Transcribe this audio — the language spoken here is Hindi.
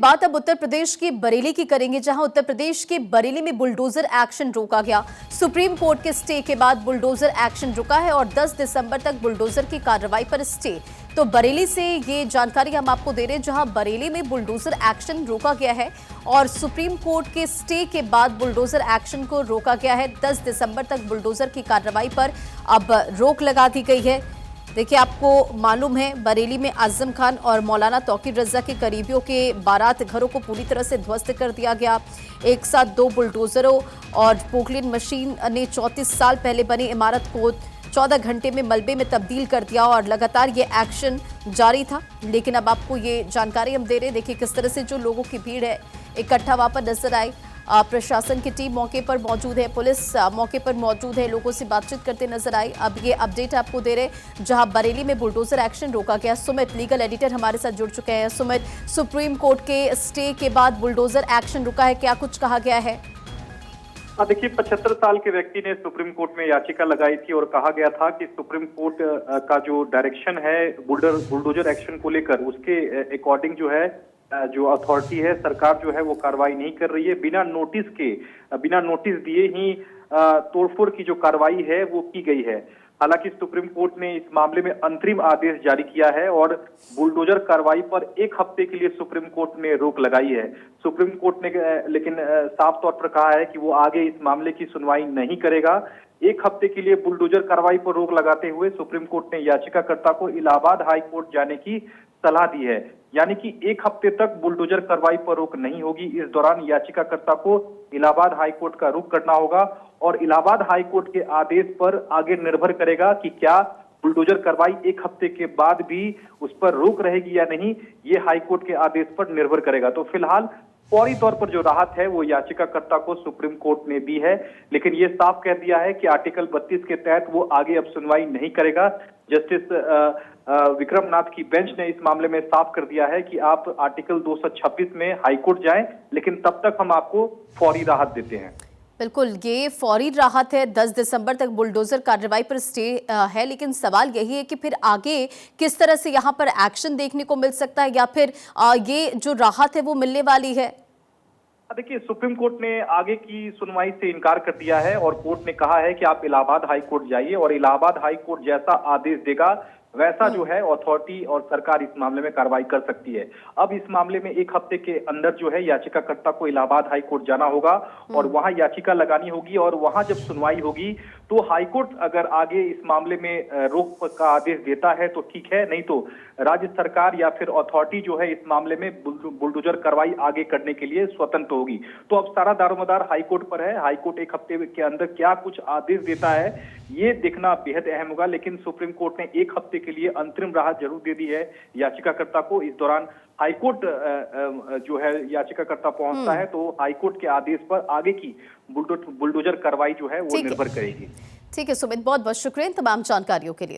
बात अब उत्तर प्रदेश की बरेली की करेंगे, जहां उत्तर प्रदेश के बरेली में बुलडोजर एक्शन रोका गया। सुप्रीम कोर्ट के स्टे के बाद बुलडोजर एक्शन रुका है और 10 दिसंबर तक बुलडोजर की कार्रवाई पर स्टे। तो बरेली से ये जानकारी हम आपको दे रहे हैं, जहां बरेली में बुलडोजर एक्शन रोका गया है और सुप्रीम कोर्ट के स्टे के बाद बुलडोजर एक्शन को रोका गया है। 10 दिसंबर तक बुलडोजर की कार्रवाई पर अब रोक लगा दी गई है। देखिए, आपको मालूम है बरेली में आजम खान और मौलाना तौकीर रजा के करीबियों के बारात घरों को पूरी तरह से ध्वस्त कर दिया गया। एक साथ 2 बुलडोजरों और पोकलिन मशीन ने 34 साल पहले बनी इमारत को 14 घंटे में मलबे में तब्दील कर दिया और लगातार ये एक्शन जारी था। लेकिन अब आपको ये जानकारी हम दे रहे हैं। देखिए किस तरह से जो लोगों की भीड़ है इकट्ठा वहां पर नजर आई। प्रशासन की टीम मौके पर मौजूद है, पुलिस मौके पर मौजूद है, लोगों से बातचीत करते नजर आई। अब ये अपडेट आपको दे रहे जहां बरेली में बुलडोजर एक्शन रोका गया। सुमित, लीगल एडिटर हमारे साथ जुड़ चुके हैं। सुमित, सुप्रीम कोर्ट के स्टे के बाद बुलडोजर एक्शन रुका है, क्या कुछ कहा गया है? देखिए, 75 साल के व्यक्ति ने सुप्रीम कोर्ट में याचिका लगाई थी और कहा गया था कि सुप्रीम कोर्ट का जो डायरेक्शन है बुलडोजर एक्शन को लेकर, उसके अकॉर्डिंग जो है जो अथॉरिटी है, सरकार जो है वो कार्रवाई नहीं कर रही है। बिना नोटिस दिए ही तोड़फोड़ की जो कार्रवाई है वो की गई है। हालांकि सुप्रीम कोर्ट ने इस मामले में अंतरिम आदेश जारी किया है और बुलडोजर कार्रवाई पर 1 हफ्ते के लिए सुप्रीम कोर्ट ने रोक लगाई है। सुप्रीम कोर्ट ने लेकिन साफ तौर पर कहा है कि वो आगे इस मामले की सुनवाई नहीं करेगा। 1 हफ्ते के लिए बुलडोजर कार्रवाई पर रोक लगाते हुए सुप्रीम कोर्ट ने याचिकाकर्ता को इलाहाबाद हाई कोर्ट जाने की सलाह दी है। यानी कि 1 हफ्ते तक बुलडोजर कार्रवाई पर रोक नहीं होगी। इस दौरान याचिकाकर्ता को इलाहाबाद हाई कोर्ट का रुख करना होगा और इलाहाबाद हाई कोर्ट के आदेश पर आगे निर्भर करेगा कि क्या बुलडोजर कार्रवाई 1 हफ्ते के बाद भी उस पर रोक रहेगी या नहीं। ये हाई कोर्ट के आदेश पर निर्भर करेगा। तो फिलहाल फौरी तौर पर जो राहत है वो याचिकाकर्ता को सुप्रीम कोर्ट ने दी है, लेकिन ये साफ कह दिया है कि आर्टिकल 32 के तहत वो आगे अब सुनवाई नहीं करेगा। जस्टिस विक्रम नाथ की बेंच ने इस मामले में साफ कर दिया है कि आप आर्टिकल 226 में हाईकोर्ट जाएं, लेकिन तब तक हम आपको फौरी राहत देते हैं। बिल्कुल, ये फौरी राहत है। 10 दिसंबर तक बुलडोजर कार्रवाई पर स्टे है, लेकिन सवाल यही है कि फिर आगे किस तरह से यहाँ पर एक्शन देखने को मिल सकता है, या फिर ये जो राहत है वो मिलने वाली है? देखिए, सुप्रीम कोर्ट ने आगे की सुनवाई से इनकार कर दिया है और कोर्ट ने कहा है कि आप इलाहाबाद हाई कोर्ट जाइए और इलाहाबाद हाई कोर्ट जैसा आदेश देगा वैसा जो है अथॉरिटी और सरकार इस मामले में कार्रवाई कर सकती है। अब इस मामले में 1 हफ्ते के अंदर जो है याचिकाकर्ता को इलाहाबाद हाई कोर्ट जाना होगा और वहां याचिका लगानी होगी और वहां जब सुनवाई होगी तो हाईकोर्ट अगर आगे इस मामले में रोक का आदेश देता है तो ठीक है, नहीं तो राज्य सरकार या फिर अथॉरिटी जो है इस मामले में बुलडोजर कार्रवाई आगे करने के लिए स्वतंत्र होगी। तो अब सारा दारोमदार हाईकोर्ट पर है। हाईकोर्ट 1 हफ्ते के अंदर क्या कुछ आदेश देता है ये देखना बेहद अहम होगा। लेकिन सुप्रीम कोर्ट ने 1 हफ्ते के लिए अंतरिम राहत जरूर दे दी है याचिकाकर्ता को। इस दौरान हाईकोर्ट जो है याचिकाकर्ता पहुंचता है तो हाईकोर्ट के आदेश पर आगे की बुलडोजर कार्रवाई जो है वो निर्भर करेगी। ठीक है सुमित, बहुत बहुत शुक्रिया इन तमाम जानकारियों के लिए।